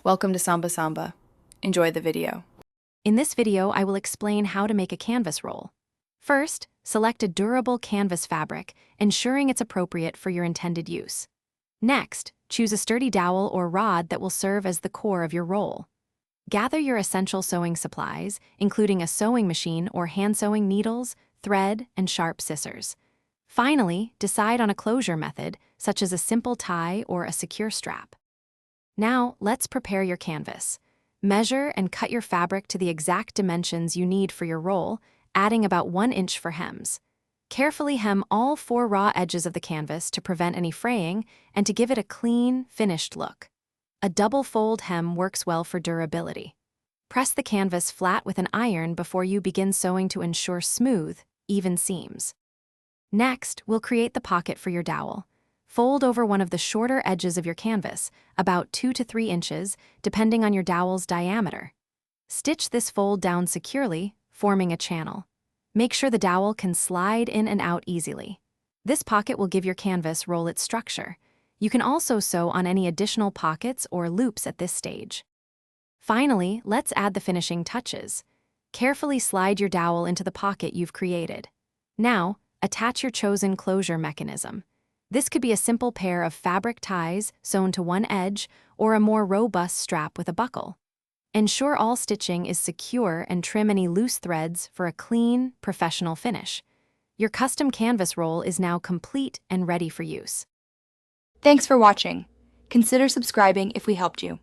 Welcome to Samba Samba. Enjoy the video. In this video, I will explain how to make a canvas roll. First, select a durable canvas fabric, ensuring it's appropriate for your intended use. Next, choose a sturdy dowel or rod that will serve as the core of your roll. Gather your essential sewing supplies, including a sewing machine or hand-sewing needles, thread, and sharp scissors. Finally, decide on a closure method, such as a simple tie or a secure strap. Now, let's prepare your canvas. Measure and cut your fabric to the exact dimensions you need for your roll, adding about 1 inch for hems. Carefully hem all 4 raw edges of the canvas to prevent any fraying and to give it a clean, finished look. A double fold hem works well for durability. Press the canvas flat with an iron before you begin sewing to ensure smooth, even seams. Next, we'll create the pocket for your dowel. Fold over one of the shorter edges of your canvas, about 2 to 3 inches, depending on your dowel's diameter. Stitch this fold down securely, forming a channel. Make sure the dowel can slide in and out easily. This pocket will give your canvas roll its structure. You can also sew on any additional pockets or loops at this stage. Finally, let's add the finishing touches. Carefully slide your dowel into the pocket you've created. Now, attach your chosen closure mechanism. This could be a simple pair of fabric ties sewn to one edge or a more robust strap with a buckle. Ensure all stitching is secure and trim any loose threads for a clean, professional finish. Your custom canvas roll is now complete and ready for use. Thanks for watching. Consider subscribing if we helped you.